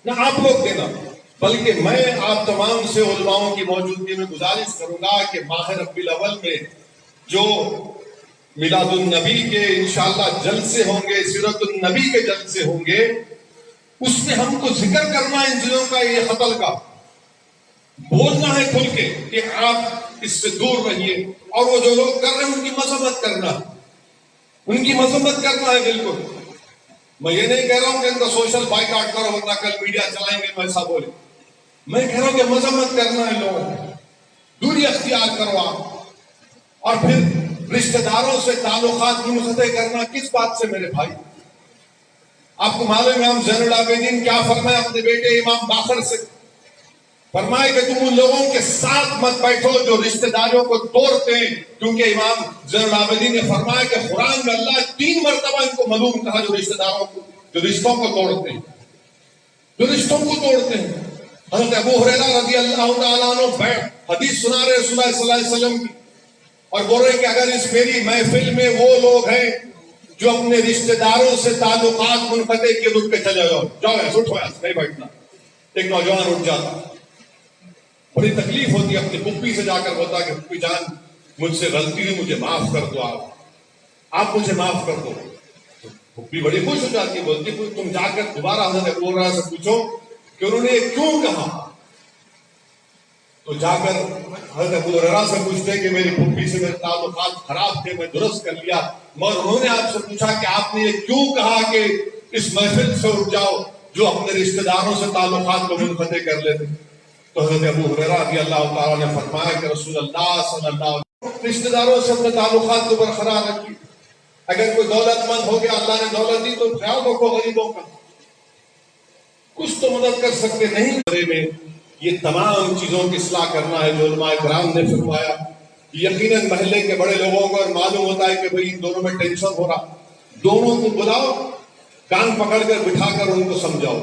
نہ آپ لوگ دینا، بلکہ میں آپ تمام سے علماؤں کی موجودگی میں گزارش کروں گا کہ ماہ ربیع الاول میں جو میلاد النبی کے انشاءاللہ جلسے ہوں گے، سیرت النبی کے جلسے ہوں گے، اس میں ہم کو ذکر کرنا ان چیزوں کا، یہ قتل کا بولنا ہے کھل کے کہ آپ اس سے دور رہیے، اور وہ جو لوگ کر رہے ہیں ان کی مذمت کرنا، ان کی مذمت کرنا ہے بالکل۔ میں یہ نہیں کہہ رہا ہوں کہ ان کا سوشل بائیکاٹ کرو ورنہ کل میڈیا چلائیں گے ایسا بولے، میں کہہ رہا ہوں کہ مذمت کرنا ہے لوگوں کو، دوری اختیار کرو آپ، اور پھر رشتہ داروں سے تعلقات منقطع کرنا کس بات سے میرے بھائی؟ آپ کو معلوم ہے امام زین العابدین کیا فرمایا اپنے بیٹے امام باقر سے؟ فرمائے کہ تم ان لوگوں کے ساتھ مت بیٹھو جو رشتہ داریوں کو توڑتے ہیں، کیونکہ امام زین العابدین نے فرمایا کہ قرآن میں اللہ 3 مرتبہ ان کو ملعون کہا جو رشتہ داروں کو، جو رشتوں کو توڑتے ہیں، جو رشتوں کو توڑتے ہیں۔ حضرت ابو ہریرہ رضی اللہ تعالیٰ عنہ حدیث سنا رہے رسول اللہ صلی اللہ علیہ وسلم کی، اور بول رہے کہ اگر اس میری محفل میں وہ لوگ ہیں جو اپنے رشتہ داروں سے تعلقات منقطع کے رک کے چلے جاؤ اٹھو نہیں بیٹھنا، ایک نوجوان اٹھ جاتا، بڑی تکلیف ہوتی ہے، اپنی پھپھی سے جا کر بولتا کہ پھپھی جان مجھ سے غلطی ہوئی، مجھے معاف کر دو، آپ مجھے معاف کر دو۔ پھپھی بڑی خوش ہو جاتی ہے، بولتی تم جا کر دوبارہ حضرت ابو ہریرہ سے پوچھو کہ انہوں نے کیوں کہا، تو جا کر حضرت ابو ہریرہ سے پوچھتے کہ میری پھپھی سے میرے تعلقات خراب تھے، میں درست کر لیا، مگر انہوں نے آپ سے پوچھا کہ آپ نے یہ کیوں کہا کہ اس محفل سے اٹھ جاؤ جو اپنے رشتہ داروں سے تعلقات کو منقطع کر لیتے؟ تو حضرت ابو ہریرہ رضی اللہ تعالیٰ نے فرمایا کہ رسول اللہ صلی اللہ علیہ وسلم رشتہ داروں سے اپنے تعلقات کو برقرار رکھیے۔ اگر کوئی دولت مند ہو گیا، اللہ نے دولت دی، تو خیال رکھو غریبوں کا، کچھ تو مدد کر سکتے نہیں۔ میں یہ تمام چیزوں کی اصلاح کرنا ہے جو علماء کرام نے فرمایا۔ یقیناً محلے کے بڑے لوگوں کو معلوم ہوتا ہے کہ بھئی ان دونوں میں ٹینشن ہو رہا، دونوں کو بلاؤ، کان پکڑ کر بٹھا کر ان کو سمجھاؤ،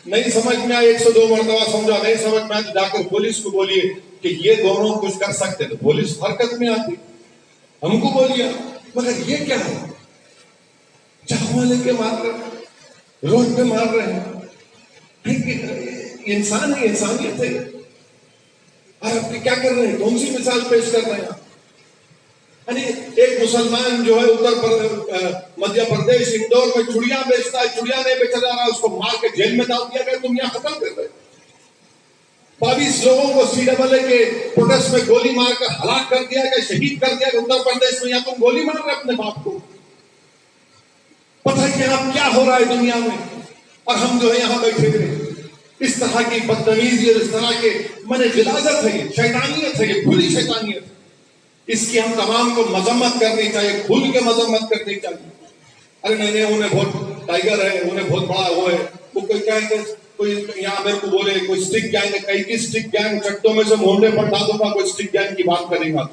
نہیں سمجھ میں آئے 102 مرتبہ سمجھا، نہیں سمجھ میں آئے تو جا کر پولیس کو بولیے کہ یہ دونوں کچھ کر سکتے، تو پولیس حرکت میں آتی، ہم کو بولیے۔ مگر یہ کیا ہے، چاقو لے کے مار رہے ہیں، روڈ پہ مار رہے ہیں، انسان ہے، انسانیت ہے، اور آپ کیا کر رہے ہیں، کون سی مثال پیش کر رہے ہیں؟ یعنی ایک مسلمان جو ہے مدھیہ پردیش اندور میں چڑیا بیچتا ہے، چڑیا نہیں بیچا جا رہا، اس کو مار کے جیل میں ڈال دیا گیا، تم یہاں ختم کر رہے 22 لوگوں کو CAA کے پروٹیسٹ میں گولی مار کر ہلاک کر دیا گیا، شہید کر دیا گیا اتر پردیش میں، یا تم گولی مار رہے اپنے باپ کو؟ پتہ ہے کہ اب کیا ہو رہا ہے دنیا میں، اور ہم جو ہے یہاں بیٹھے ہوئے، اس طرح کی بدتمیزی اور اس طرح کے من غلاظت ہے، یہ شیطانیت ہے، یہ کھلی شیطانیت ہے، اس کی ہم تمام کو مذمت کرنی چاہیے، کھل کے مذمت کرنی چاہیے۔ ارے نہیں انہیں بہت ٹائگر ہے، انہیں بہت بڑا وہ ہے، وہ کوئی کہیں گے، کوئی یہاں میرے کو بولے کوئی سٹک گینگ ہے، کئی کی سٹک گینگ چٹوں میں سے محلے پر ڈال دوں گا، کوئی سٹک گینگ کی بات کرے گا،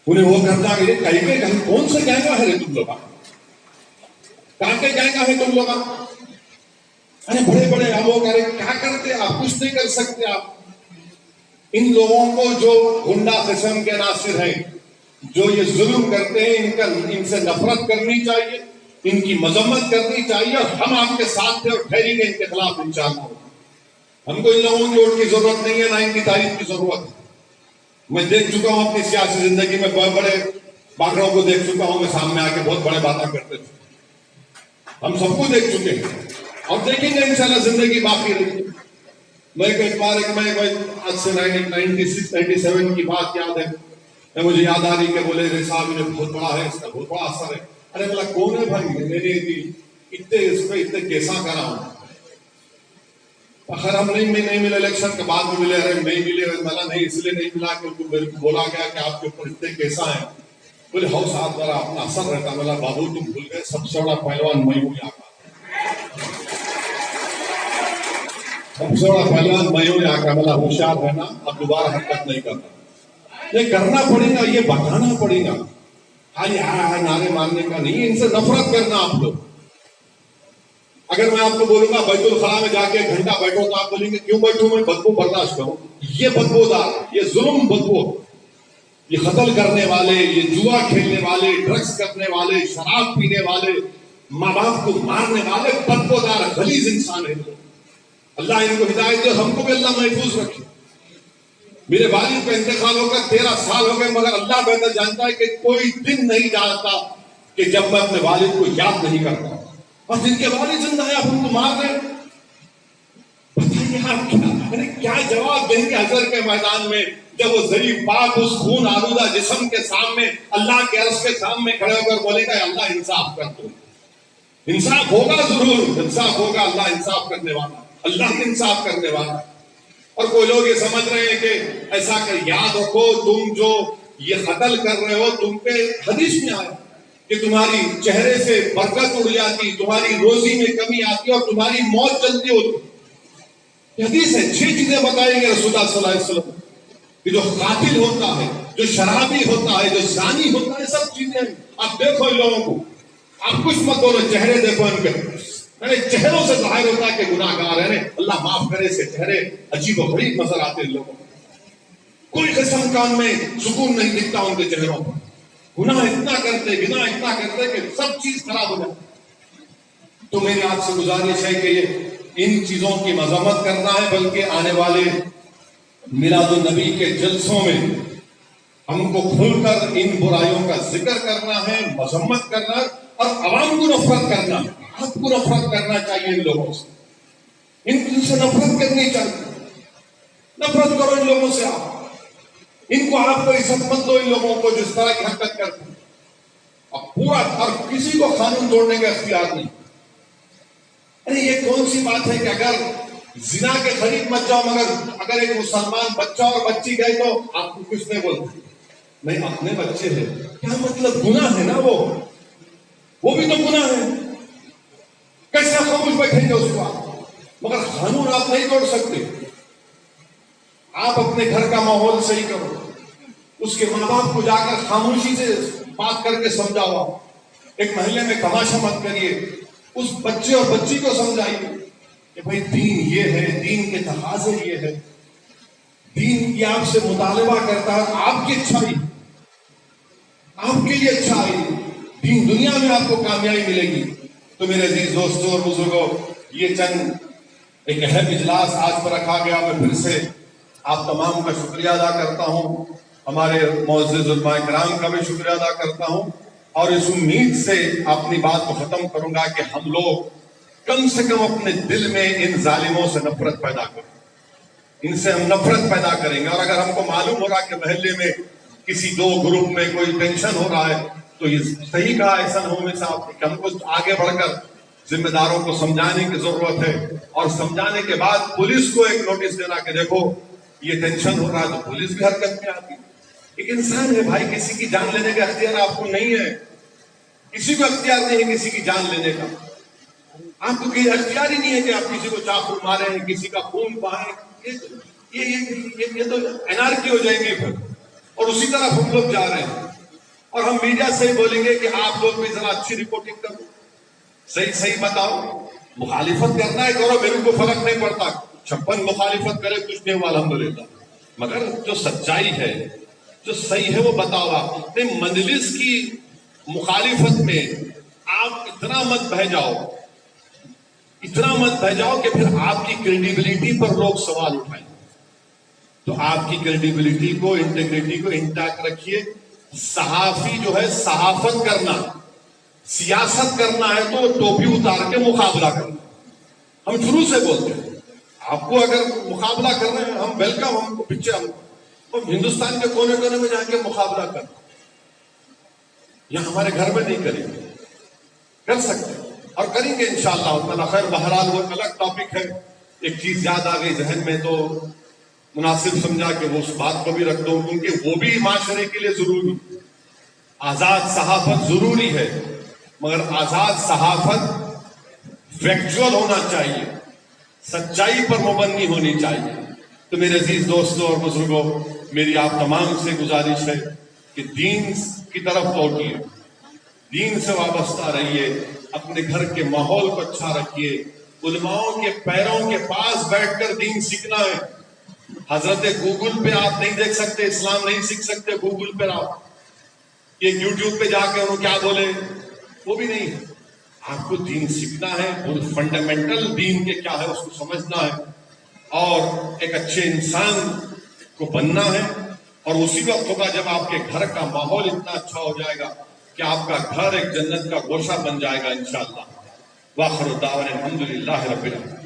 انہیں وہ کرتا ہے کہیں کون سے گینگ ہے تم لوگ، کہاں کے گینگ ہے تم لوگ؟ ارے بڑے بڑے وہ کرے، کیا کرتے آپ؟ کچھ نہیں کر سکتے آپ۔ ان لوگوں کو جو گنڈا قسم کے عناصر ہیں جو یہ ظلم کرتے ہیں، ان سے نفرت کرنی چاہیے، ان کی مذمت کرنی چاہیے، اور ہم آپ کے ساتھ تھے اور ٹھہریں گے ان کے خلاف انشاءاللہ۔ ہم کو ان لوگوں کی ووٹ کی ضرورت نہیں ہے، نہ ان کی تعریف کی ضرورت ہے۔ میں دیکھ چکا ہوں اپنی سیاسی زندگی میں، بڑے بڑے باغڑوں کو دیکھ چکا ہوں، میں سامنے آ کے بہت بڑے باتیں کرتے تھے، ہم سب کو دیکھ چکے ہیں اور دیکھیں گے انشاءاللہ، زندگی باقی رہی۔ میں ایک بار آج سے 96-97 کی بات یاد ہے، مجھے یاد آ رہی کہ بولے صاحب یہ بہت بڑا ہے، اس کا بہت بڑا اثر ہے۔ ارے بولا کون ہے بھائی؟ میں نے اتنے اس پہ اتنے کیسا کرا ہوں، اخر ہم نہیں ملے، الیکشن کے بعد میں ملے، ارے نہیں ملے، ملا نہیں اس لیے نہیں ملا کہ میرے کو بولا گیا کہ آپ کے اوپر اتنے کیسا ہیں۔ بولے ہاؤ صاحب ذرا اپنا اثر رہتا، ملا بابو تم بھول گئے، سب سے بڑا پہلوان میں ہوں یہاں کا، سب سے بڑا پہلوان میں ہوں یہاں کا، ملا ہوشیار رہنا، اب دوبارہ حرکت نہیں کرنا، یہ کرنا پڑے گا، یہ بتانا پڑے گا، خالی ہاں نعرے مارنے کا نہیں، ان سے نفرت کرنا آپ لوگ۔ اگر میں آپ کو بولوں گا بیت الخلاء میں جا کے 1 گھنٹہ بیٹھو تو آپ بولیں گے کیوں بیٹھوں؟ میں بدبو برداشت کروں، یہ بدبو دار، یہ ظلم بدبو، یہ قتل کرنے والے، یہ جوا کھیلنے والے، ڈرگس کرنے والے، شراب پینے والے، ماں باپ کو مارنے والے بدبودار غلیظ انسان ہیں. اللہ ان کو ہدایت دے، ہم کو بھی اللہ محفوظ رکھے. میرے والد کا انتقال ہو کر 13 سال ہو گئے، مگر اللہ بہتر جانتا ہے کہ کوئی دن نہیں جاتا کہ جب میں اپنے والد کو یاد نہیں کرتا. اور جن کے والد زندہ ہے آپ ان کو مار رہے ہیں. بتائیے آپ کیا جواب دیں گے حشر کے میدان میں جب وہ ضعیف پاک اس خون آلودہ جسم کے سامنے اللہ کے عرش کے سامنے کھڑے ہو کر بولے گا اللہ انصاف کر دو. انصاف ہوگا، ضرور انصاف ہوگا. اللہ انصاف کرنے والا، اللہ انصاف کرنے والا. اور کوئی لوگ یہ سمجھ رہے ہیں کہ ایسا کر یاد رکھو تم جو یہ قتل کر رہے ہو تم پہ حدیث میں آیا کہ تمہاری چہرے سے برکت اڑ جاتی، تمہاری روزی میں کمی آتی اور تمہاری موت جلدی ہوتی. یہ حدیث ہے. 6 چیزیں بتائیں گے رسول اللہ صلی اللہ علیہ وسلم کہ جو قاتل ہوتا ہے، جو شرابی ہوتا ہے، جو زانی ہوتا ہے، سب چیزیں ہیں. آپ دیکھو ان لوگوں کو، آپ کچھ مت بولو، چہرے دیکھو ان کے، چہروں سے ظاہر ہوتا ہے کہ گناہ گار ہیں. اللہ معاف کرے سے چہرے عجیب و غریب نظر آتے ہیں لوگوں کو. کوئی قسم کام میں سکون نہیں دکھتا ان کے چہروں پر. گناہ اتنا کرتے، گناہ اتنا کرتے کہ سب چیز خراب ہو جاتی. تو میری آپ سے گزارش ہے کہ یہ ان چیزوں کی مذمت کرنا ہے، بلکہ آنے والے میلاد النبی کے جلسوں میں ہم کو کھل کر ان برائیوں کا ذکر کرنا ہے، مذمت کرنا ہے اور عوام کو نفرت کرنا ہے. آپ کو نفرت کرنا چاہیے ان لوگوں سے، ان سے نفرت کرنی چاہیے. نفرت کرو ان لوگوں سے. آپ ان کو آپ کو عزت مت دو ان لوگوں کو جس طرح کی حرکت کرتے ہیں. اب پورا اور کسی کو قانون توڑنے کا اختیار نہیں. ارے یہ کون سی بات ہے کہ اگر زنا کے قریب مت جاؤ، مگر اگر ایک مسلمان بچہ اور بچی گئے تو آپ کو کچھ نہیں بولتے. نہیں اپنے بچے ہیں، کیا مطلب؟ گناہ ہے نا، وہ بھی تو گناہ ہے. کیسے خاموش بیٹھیں گے اس کو آپ؟ مگر قانون آپ نہیں توڑ سکتے. آپ اپنے گھر کا ماحول صحیح کرو، اس کے ماں باپ کو جا کر خاموشی سے بات کر کے سمجھاؤ. ایک محلے میں تماشا مت کریے. اس بچے اور بچی کو سمجھائیے کہ بھائی دین یہ ہے، دین کے تقاضے یہ ہے، دین یہ آپ سے مطالبہ کرتا ہے آپ کی اچھائی، آپ کے لیے اچھائی. دین دنیا میں آپ کو کامیابی ملے گی. تو میرے عزیز دوستوں اور بزرگوں، یہ چند ایک اہم اجلاس آج پر رکھا گیا. میں پھر سے آپ تمام کا شکریہ ادا کرتا ہوں، ہمارے معزز علماء کرام کا بھی شکریہ ادا کرتا ہوں، اور اس امید سے اپنی بات کو ختم کروں گا کہ ہم لوگ کم سے کم اپنے دل میں ان ظالموں سے نفرت پیدا کریں. ان سے ہم نفرت پیدا کریں گے. اور اگر ہم کو معلوم ہو رہا کہ محلے میں کسی 2 گروپ میں کوئی ٹینشن ہو رہا ہے تو یہ صحیح کہا احسان ہومی صاحب کہ ہم کو آگے بڑھ کر ذمہ داروں کو سمجھانے کی ضرورت ہے، اور سمجھانے کے بعد پولیس کو ایک نوٹس دینا کہ دیکھو یہ ٹینشن ہو رہا ہے، تو پولیس بھی حرکت میں آتی ہے. ایک انسان ہے بھائی، کسی کی جان لینے کا اختیار آپ کو نہیں ہے. کسی کو اختیار نہیں ہے کسی کی جان لینے کا. آپ کو کوئی اختیار ہی نہیں ہے کہ آپ کسی کو چاقو ماریں، کسی کا خون بہائیں. یہ تو انارکی ہو جائیں گے پھر. اور اسی طرح ہم لوگ جا رہے ہیں. اور ہم میڈیا سے ہی بولیں گے کہ آپ لوگ بھی ذرا اچھی رپورٹنگ کرو، صحیح بتاؤ. مخالفت کرنا ہے کرو، میرے کو فرق نہیں پڑتا. 56 مخالفت کرے کچھ نہیں ہوا الحمدللہ، مگر جو سچائی ہے، جو صحیح ہے وہ بتاؤ. آپ اپنے مجلس کی مخالفت میں آپ اتنا مت بہ جاؤ کہ پھر آپ کی کریڈیبلٹی پر لوگ سوال اٹھائیں. تو آپ کی کریڈیبلٹی کو، انٹیگریٹی کو انٹیکٹ رکھیے. صحافی جو ہے صحافت کرنا، سیاست کرنا ہے تو ٹوپی اتار کے مقابلہ کرنا. ہم شروع سے بولتے ہیں آپ کو اگر مقابلہ کر رہے ہیں ہم ویلکم، ہم کو پیچھے ہم ہندوستان کے کونے کونے میں جا کے مقابلہ کرنا. یا ہمارے گھر میں نہیں کریں گے، کر سکتے اور کریں گے انشاءاللہ تعالی خیر. بہرحال وہ الگ ٹاپک ہے. ایک چیز یاد آ گئی ذہن میں تو مناسب سمجھا کہ وہ اس بات کو بھی رکھ دوں، کیونکہ وہ بھی معاشرے کے لیے ضروری. آزاد صحافت ضروری ہے، مگر آزاد صحافت فیکچوئل ہونا چاہیے، سچائی پر مبنی ہونی چاہیے. تو میرے عزیز دوستوں اور بزرگوں، میری آپ تمام سے گزارش ہے کہ دین کی طرف لوٹیے، دین سے وابستہ رہیے، اپنے گھر کے ماحول کو اچھا رکھیے. علماؤں کے پیروں کے پاس بیٹھ کر دین سیکھنا ہے. حضرت گوگل پہ آپ نہیں دیکھ سکتے، اسلام نہیں سیکھ سکتے گوگل پہ آپ کہ یوٹیوب پہ جا کے انہوں کیا بولے، وہ بھی نہیں ہے۔ آپ کو دین سیکھنا ہے، وہ فنڈامنٹل دین کے کیا ہے اس کو سمجھنا ہے، اور ایک اچھے انسان کو بننا ہے۔ اور اسی وقت ہوگا جب آپ کے گھر کا ماحول اتنا اچھا ہو جائے گا کہ آپ کا گھر ایک جنت کا گوشہ بن جائے گا انشاءاللہ۔ وآخر دعوانا الحمدللہ رب العالمین۔